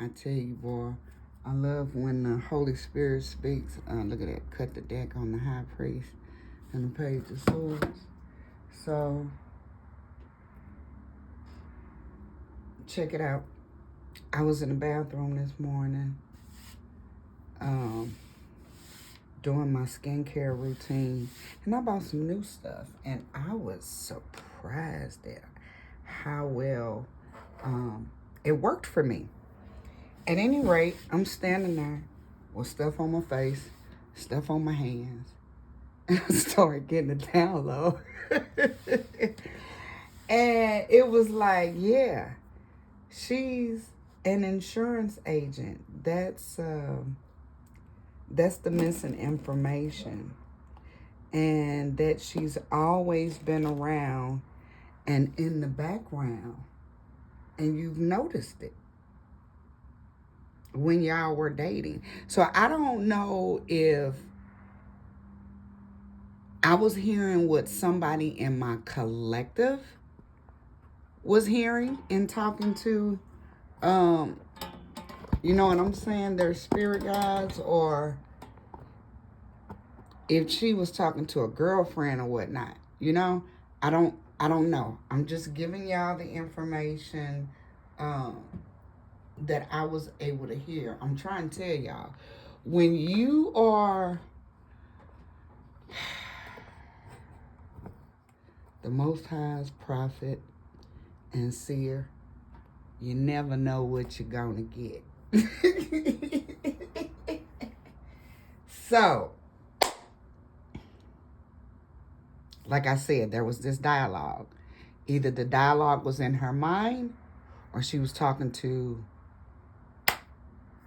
I tell you, boy, I love when the Holy Spirit speaks. Look at that. Cut the deck on the high priest and the page of swords. So, check it out. I was in the bathroom this morning doing my skincare routine. And I bought some new stuff. And I was surprised at how well it worked for me. At any rate, I'm standing there with stuff on my face, stuff on my hands. And I started getting a download. And it was like, yeah, she's an insurance agent. That's the missing information. And that she's always been around and in the background. And you've noticed it when y'all were dating. So I don't know if I was hearing what somebody in my collective was hearing and talking to, you know what I'm saying, their spirit guides, or if she was talking to a girlfriend or whatnot. You know, I don't know. I'm just giving y'all the information that I was able to hear. I'm trying to tell y'all, when you are the Most High's prophet and seer, you never know what you're gonna get. So, like I said, there was this dialogue. Either the dialogue was in her mind, or she was talking to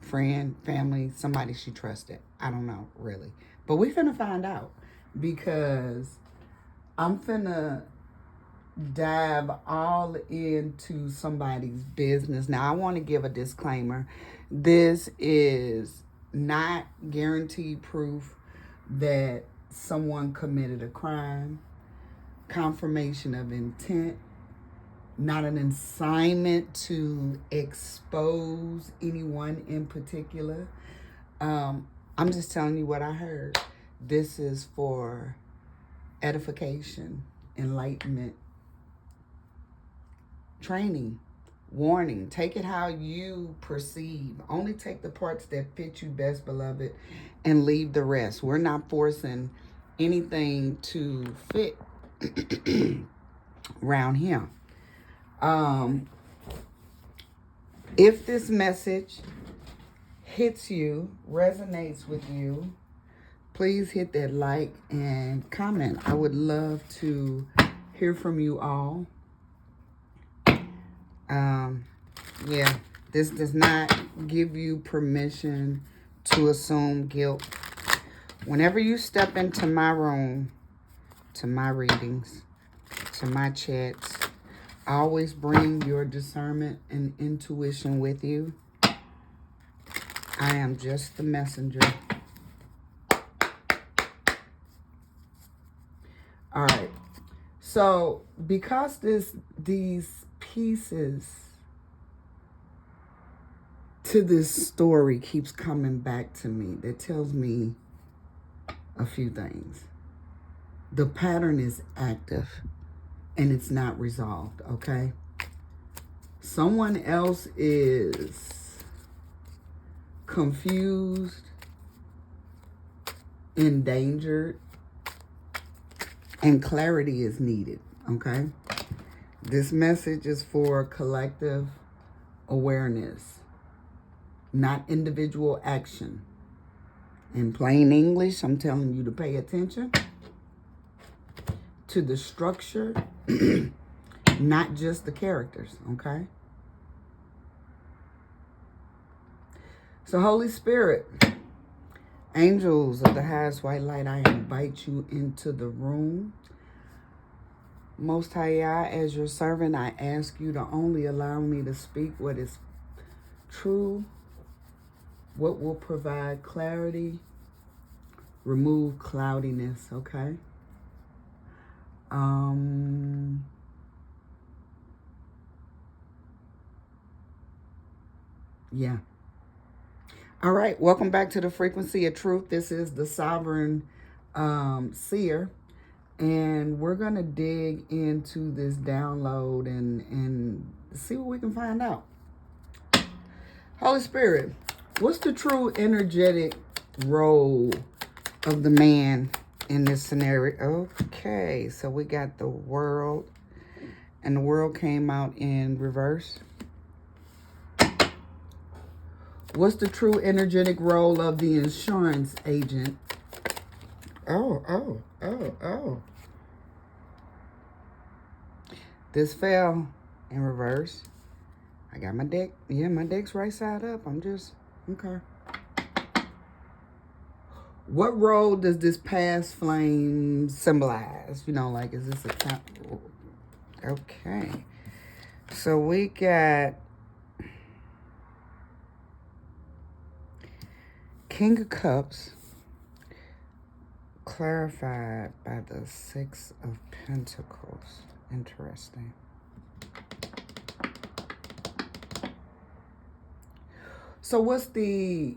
friend, family, somebody she trusted. I don't know, really. But we finna find out, because I'm finna dive all into somebody's business. Now, I want to give a disclaimer. This is not guaranteed proof that someone committed a crime, confirmation of intent, not an assignment to expose anyone in particular. I'm just telling you what I heard. This is for edification, enlightenment, training, warning. Take it how you perceive. Only take the parts that fit you best, beloved, and leave the rest. We're not forcing anything to fit around here. If this message hits you, resonates with you, please hit that like and comment. I would love to hear from you all. Yeah, this does not give you permission to assume guilt. Whenever you step into my room, to my readings, to my chats, always bring your discernment and intuition with you. I am just the messenger. All right. So, because these pieces to this story keeps coming back to me, that tells me a few things. The pattern is active and it's not resolved, okay? Someone else is confused, endangered, and clarity is needed, okay? This message is for collective awareness, not individual action. In plain English, I'm telling you to pay attention to the structure, not just the characters, okay? So, Holy Spirit, angels of the highest white light, I invite you into the room. Most High, as your servant, I ask you to only allow me to speak what is true, what will provide clarity, remove cloudiness, okay? Yeah. All right. Welcome back to the Frequency of Truth. This is the Sovereign Seer. And we're going to dig into this download and see what we can find out. Holy Spirit, what's the true energetic role of the man in this scenario? Okay, so we got the world, and the world came out in reverse. What's the true energetic role of the insurance agent? Oh. This fell in reverse. I got my deck. Yeah, my deck's right side up. I'm just, okay. What role does this past flame symbolize? You know, like, is this a... Okay. So we got King of Cups, clarified by the Six of Pentacles. Interesting. So what's the...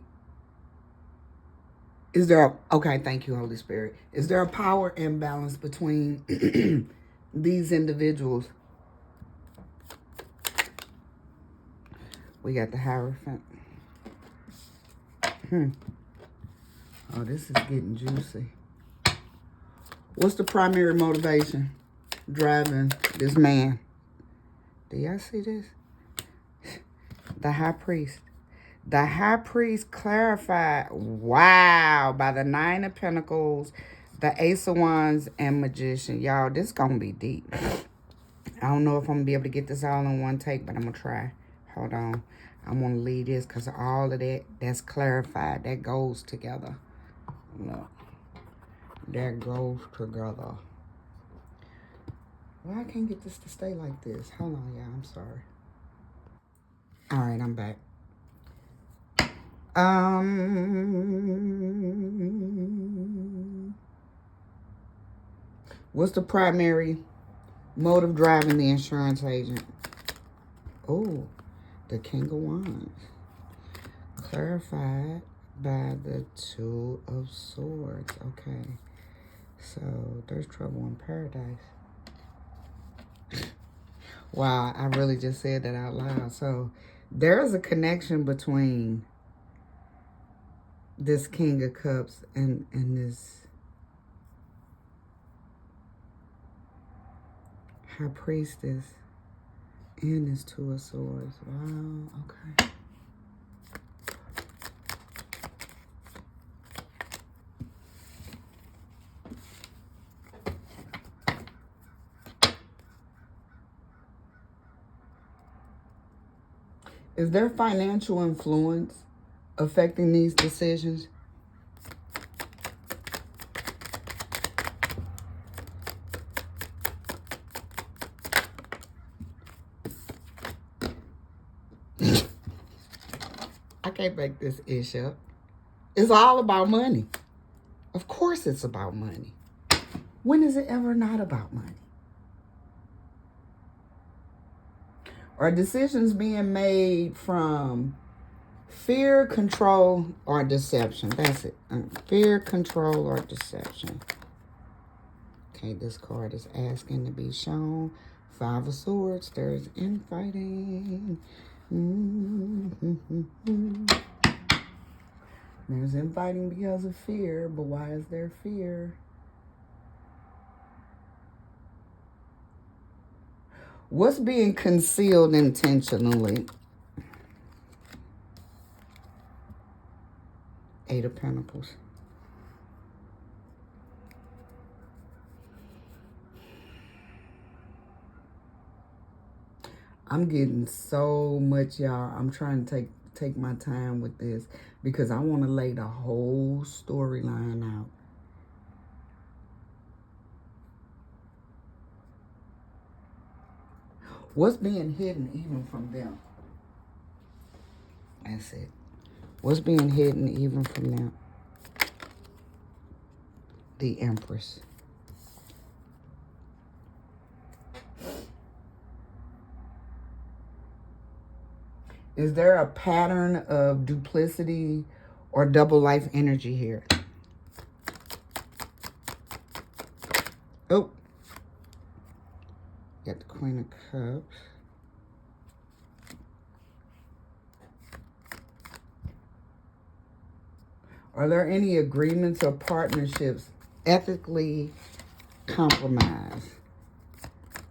Is there a... Okay, thank you, Holy Spirit. Is there a power imbalance between these individuals? We got the Hierophant. Oh, this is getting juicy. What's the primary motivation driving this man? Do y'all see this? The High Priest. The High Priest clarified, wow, by the Nine of Pentacles, the Ace of Wands, and Magician. Y'all, this gonna be deep. I don't know if I'm gonna be able to get this all in one take, but I'm gonna try. Hold on. I'm gonna leave this because all of that's clarified. That goes together. Look. That goes together. Well, I can't get this to stay like this. Hold on, y'all. I'm sorry. All right, I'm back. What's the primary motive driving the insurance agent? Oh, the King of Wands. Clarified by the Two of Swords. Okay. So, there's trouble in paradise. Wow, I really just said that out loud. So, there is a connection between this King of Cups and this High Priestess and this Two of Swords. Wow, okay. Is there financial influence affecting these decisions? I can't make this ish up. It's all about money. Of course it's about money. When is it ever not about money? Are decisions being made from fear, control, or deception? That's it. Fear, control, or deception. Okay, this card is asking to be shown. Five of Swords. There's infighting. There's infighting because of fear, but why is there fear? What's being concealed intentionally? Eight of Pentacles. I'm getting so much, y'all. I'm trying to take my time with this because I want to lay the whole storyline out. What's being hidden even from them? That's it. What's being hidden even from them? The Empress. Is there a pattern of duplicity or double life energy here? Oh. Got the Queen of Cups. Are there any agreements or partnerships ethically compromised?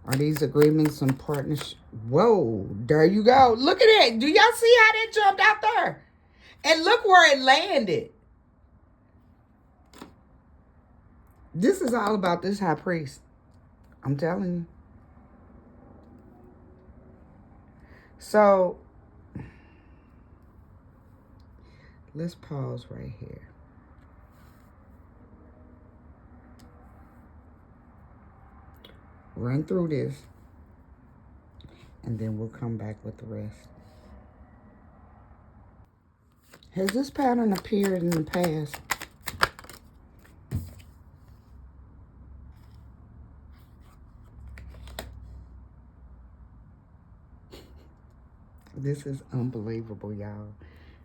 Are these agreements and partnerships? Whoa, there you go. Look at it. Do y'all see how that jumped out there? And look where it landed. This is all about this high priest. I'm telling you. So, let's pause right here. Run through this. And then we'll come back with the rest. Has this pattern appeared in the past? This is unbelievable, y'all.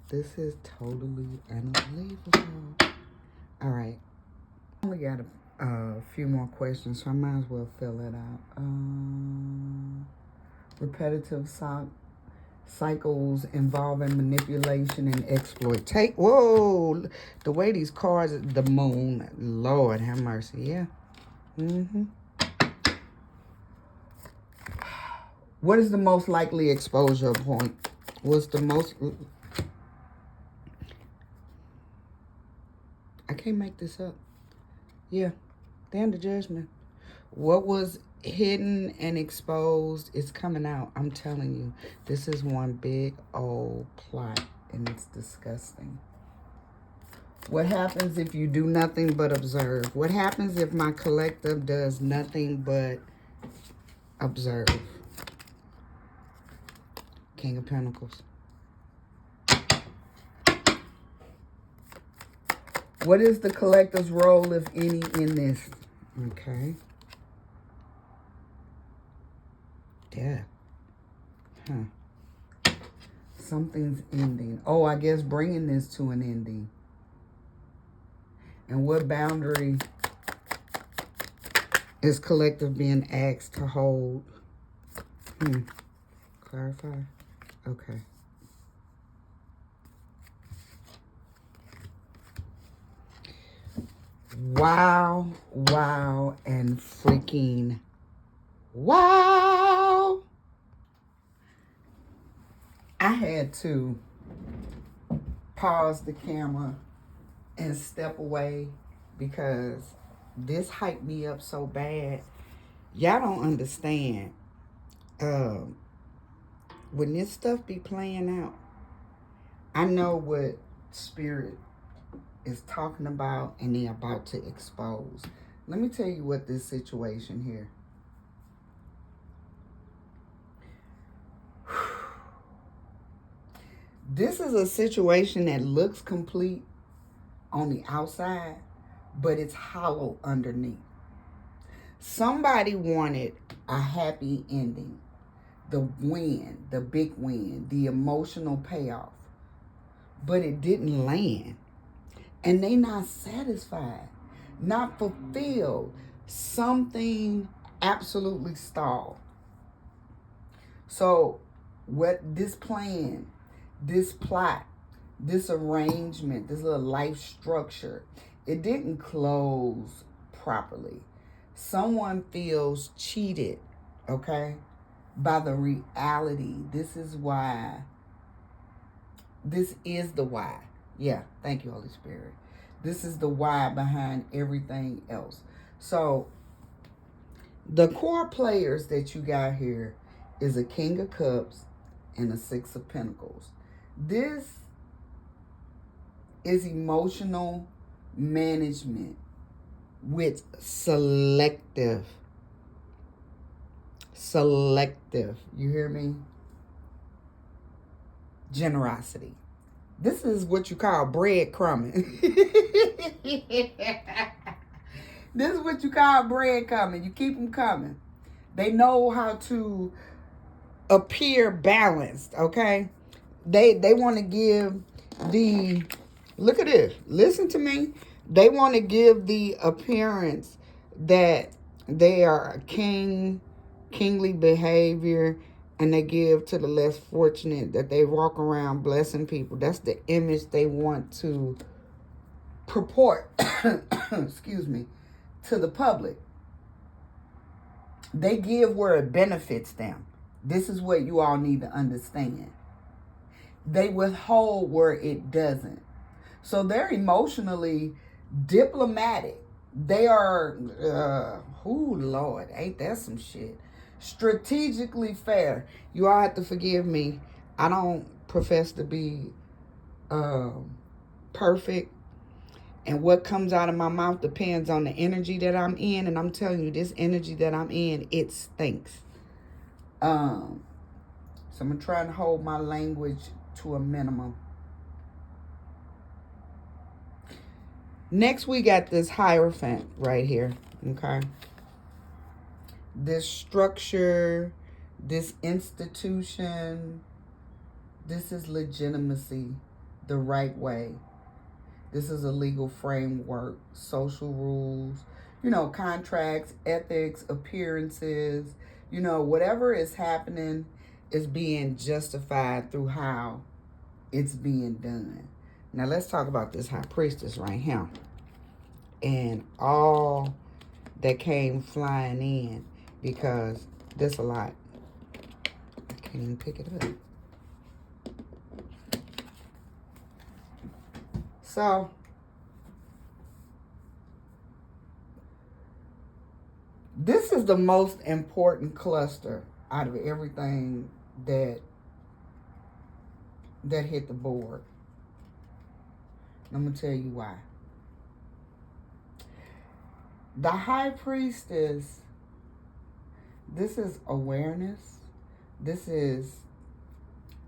This is totally unbelievable. All right. I only got a few more questions, so I might as well fill it out. Repetitive cycles involving manipulation and exploitation. Whoa, the way these cards, the moon, Lord have mercy, yeah. What is the most likely exposure point? What's the most... I can't make this up. Yeah, stand the judgment. What was hidden and exposed is coming out. I'm telling you, this is one big old plot, and it's disgusting. What happens if you do nothing but observe? What happens if my collective does nothing but observe? King of Pentacles. What is the collective's role, if any, in this? Okay. Yeah. Huh. Something's ending. Oh, I guess bringing this to an ending. And what boundary is collective being asked to hold? Clarify. Okay. Wow, wow, and freaking wow. I had to pause the camera and step away because this hyped me up so bad. Y'all don't understand. When this stuff be playing out, I know what spirit is talking about and they're about to expose. Let me tell you what this situation here. This is a situation that looks complete on the outside, but it's hollow underneath. Somebody wanted a happy ending, the win, the big win, the emotional payoff, but it didn't land. And they not satisfied, not fulfilled. Something absolutely stalled. So what this plan, this plot, this arrangement, this little life structure, it didn't close properly. Someone feels cheated, okay, by the reality. This is why. This is the why. Yeah, thank you, Holy Spirit. This is the why behind everything else. So, the core players that you got here is a King of Cups and a Six of Pentacles. This is emotional management with selective. You hear me? Generosity. This is what you call breadcrumbing. This is what you call breadcrumbing. You keep them coming. They know how to appear balanced, okay? They want to give the, look at this, listen to me. They want to give the appearance that they are a kingly behavior, and they give to the less fortunate, that they walk around blessing people. That's the image they want to purport, excuse me, to the public. They give where it benefits them. This is what you all need to understand. They withhold where it doesn't. So they're emotionally diplomatic. They are, Lord, ain't that some shit? Strategically fair. You all have to forgive me. I don't profess to be perfect. And what comes out of my mouth depends on the energy that I'm in. And I'm telling you, this energy that I'm in, it stinks. So I'm going to try and hold my language to a minimum. Next, we got this Hierophant right here, okay? This structure, this institution, this is legitimacy, the right way. This is a legal framework, social rules, contracts, ethics, appearances, whatever is happening is being justified through how it's being done. Now let's talk about this High Priestess right here. And all that came flying in, because there's a lot. I can't even pick it up. So, this is the most important cluster out of everything that hit the board. I'm going to tell you why. The High Priestess, this is awareness. This is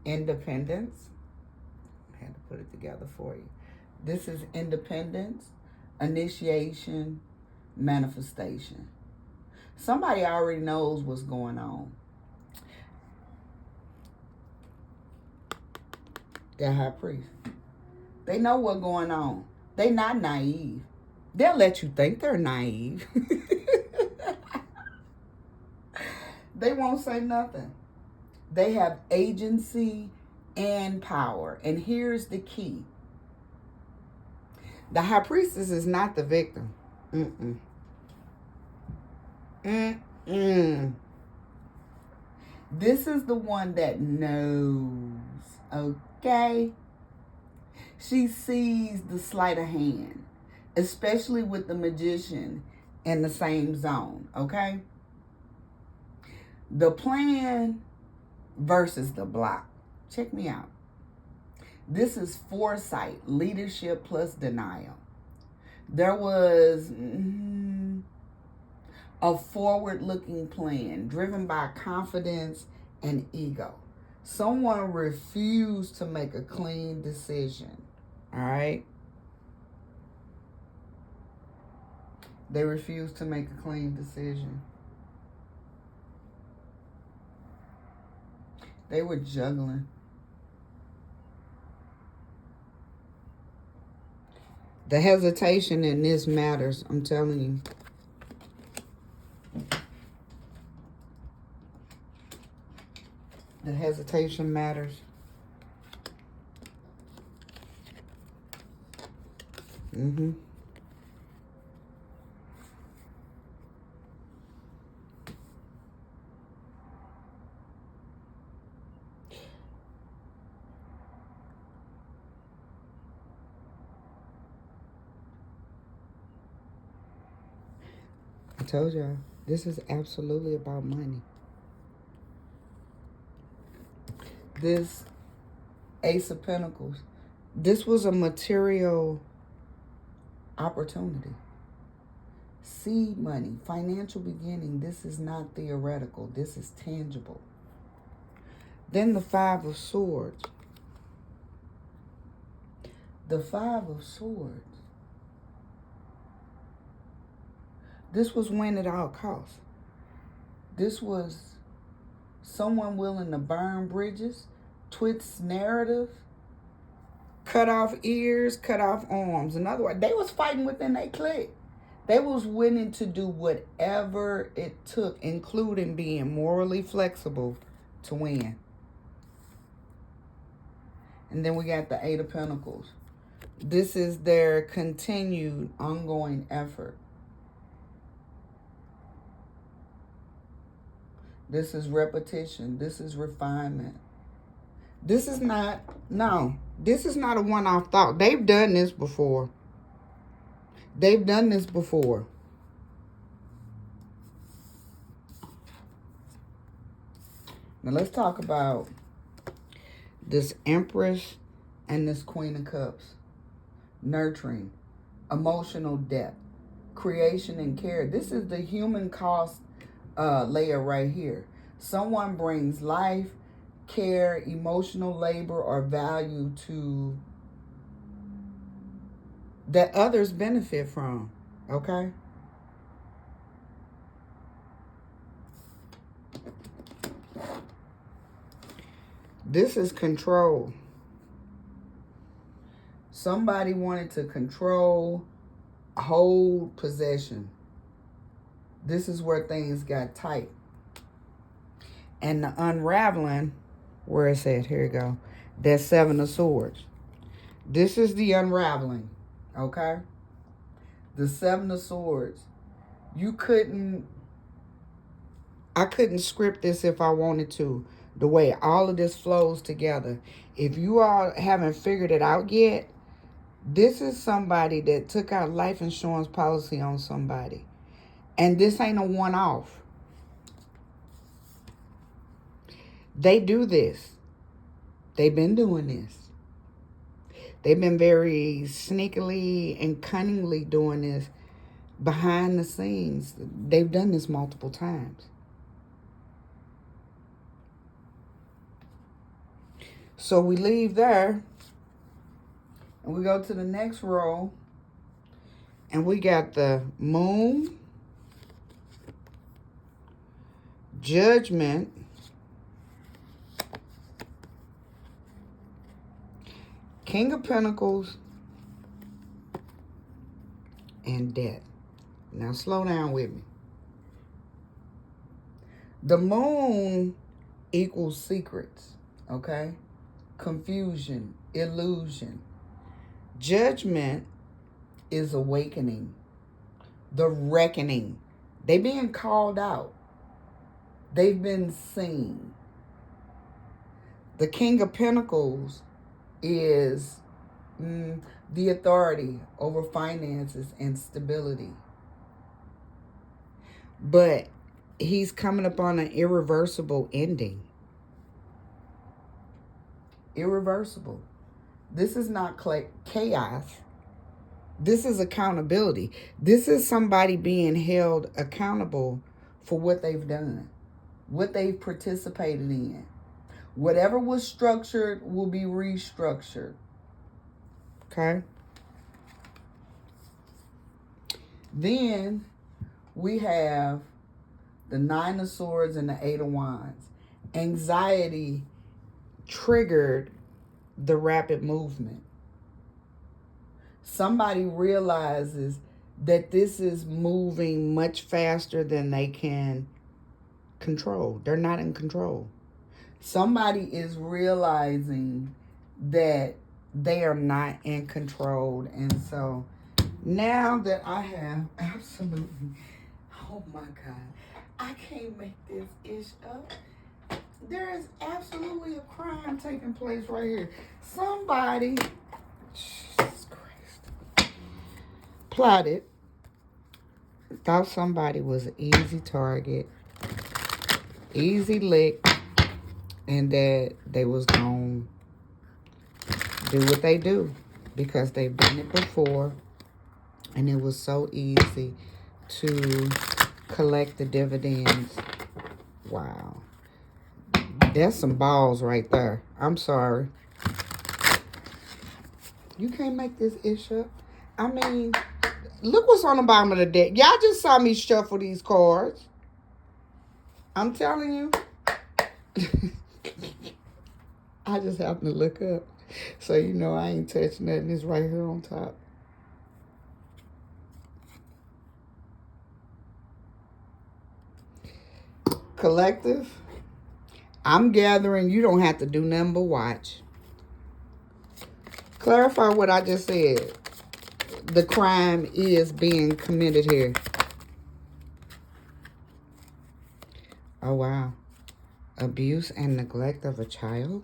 independence. I had to put it together for you. This is independence, initiation, manifestation. Somebody already knows what's going on. The High Priest. They know what's going on. They not naive. They'll let you think they're naive. They won't say nothing. They have agency and power. And here's the key. The High Priestess is not the victim. This is the one that knows, okay? She sees the sleight of hand, especially with the Magician in the same zone, okay? The plan versus the block. Check me out. This is foresight, leadership plus denial. There was a forward-looking plan driven by confidence and ego. Someone refused to make a clean decision, all right? They refused to make a clean decision. They were juggling. The hesitation in this matters, I'm telling you. The hesitation matters. I told y'all, this is absolutely about money. This Ace of Pentacles, this was a material opportunity. Seed money, financial beginning. This is not theoretical. This is tangible. Then the Five of Swords. The Five of Swords. This was win at all costs. This was someone willing to burn bridges Twit's narrative. Cut off ears, cut off arms. In other words, they was fighting within their clique. They was willing to do whatever it took, including being morally flexible, to win. And then we got the Eight of Pentacles. This is their continued, ongoing effort. This is repetition. This is refinement. This is not, no, this is not a one-off thought. They've done this before. They've done this before. Now let's talk about this Empress and this Queen of Cups. Nurturing, emotional depth, creation and care. This is the human cost layer right here. Someone brings life, care, emotional labor, or value to that others benefit from. Okay? This is control. Somebody wanted to control, hold possession. This is where things got tight. And the unraveling, where it's at, here you go. That's Seven of Swords. This is the unraveling, okay? The Seven of Swords. I couldn't script this if I wanted to. The way all of this flows together. If you all haven't figured it out yet, this is somebody that took out life insurance policy on somebody. And this ain't a one-off. They do this. They've been doing this. They've been very sneakily and cunningly doing this behind the scenes. They've done this multiple times. So we leave there. And we go to the next row. And we got the Moon, Judgment, King of Pentacles, and Death. Now slow down with me. The Moon equals secrets, okay? Confusion, illusion. Judgment is awakening, the reckoning. They being called out. They've been seen. The King of Pentacles is the authority over finances and stability. But he's coming upon an irreversible ending. Irreversible. This is not chaos. This is accountability. This is somebody being held accountable for what they've done, what they've participated in. Whatever was structured will be restructured. Okay? Then we have the Nine of Swords and the Eight of Wands. Anxiety triggered the rapid movement. Somebody realizes that this is moving much faster than they can control. They're not in control. Somebody is realizing that they are not in control. And so now that I have absolutely, oh my God, I can't make this ish up. There is absolutely a crime taking place right here. Somebody, Jesus Christ, plotted, thought somebody was an easy target, easy lick, and that they was going to do what they do because they've done it before and it was so easy to collect the dividends. Wow. That's some balls right there. I'm sorry. You can't make this ish up. I mean, look what's on the bottom of the deck. Y'all just saw me shuffle these cards. I'm telling you. I just happened to look up. So you know I ain't touching nothing. It's right here on top. Collective. I'm gathering you don't have to do nothing but watch. Clarify what I just said. The crime is being committed here. Oh, wow. Abuse and neglect of a child?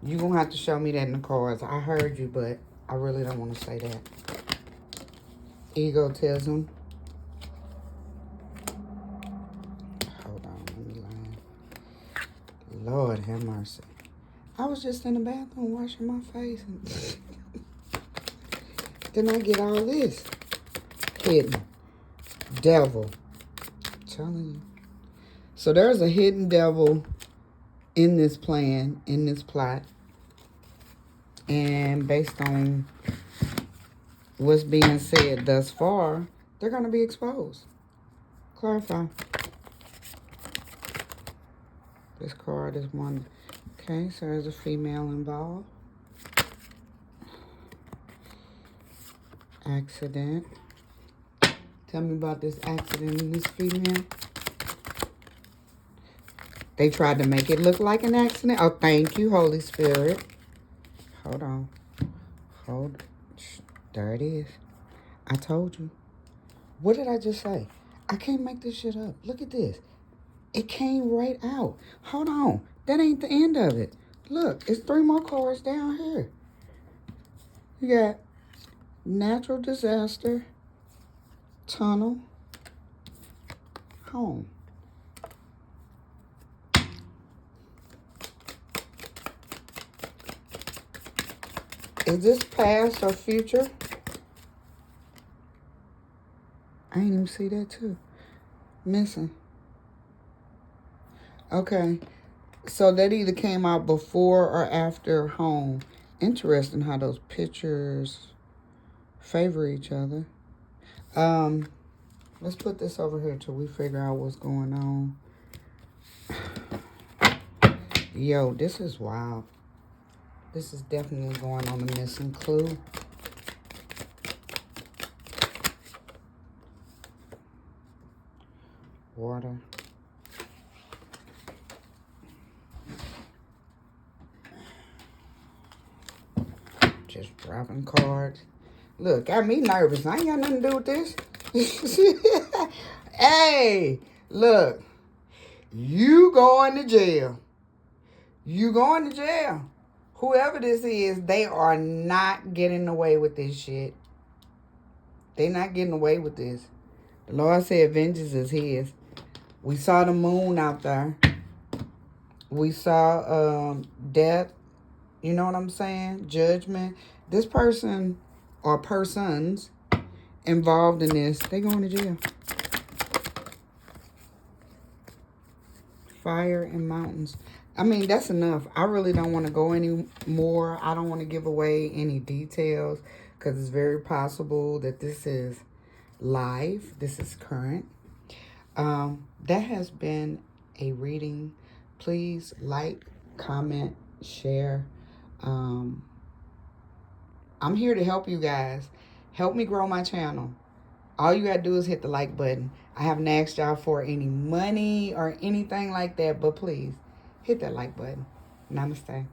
You're going to have to show me that in the cards. I heard you, but I really don't want to say that. Egotism. Hold on, let me line. Lord have mercy. I was just in the bathroom washing my face. And then I get all this. Hidden. Devil. I'm telling you. So there's a hidden devil in this plan, in this plot. And based on what's being said thus far, they're going to be exposed. Clarify. This card is one. Okay, so there's a female involved. Accident. Tell me about this accident in this female. They tried to make it look like an accident. Oh, thank you, Holy Spirit. Hold on. Hold. There it is. I told you. What did I just say? I can't make this shit up. Look at this. It came right out. Hold on. That ain't the end of it. Look, it's 3 more cards down here. You got natural disaster, tunnel, home. Is this past or future? I didn't even see that too. Missing. Okay. So that either came out before or after home. Interesting how those pictures favor each other. Let's put this over here till we figure out what's going on. Yo, this is wild. This is definitely going on a missing clue. Water. Just dropping cards. Look, got me nervous. I ain't got nothing to do with this. Hey, look. You going to jail. You going to jail. Whoever this is, they are not getting away with this shit. They not getting away with this. The Lord said vengeance is his. We saw the moon out there. We saw death. You know what I'm saying? Judgment. This person or persons involved in this, they going to jail. Fire and mountains. I mean, that's enough. I really don't want to go any more. I don't want to give away any details because it's very possible that this is live. This is current. That has been a reading. Please like, comment, share. I'm here to help you guys. Help me grow my channel. All you got to do is hit the like button. I haven't asked y'all for any money or anything like that, but please hit that like button. Namaste.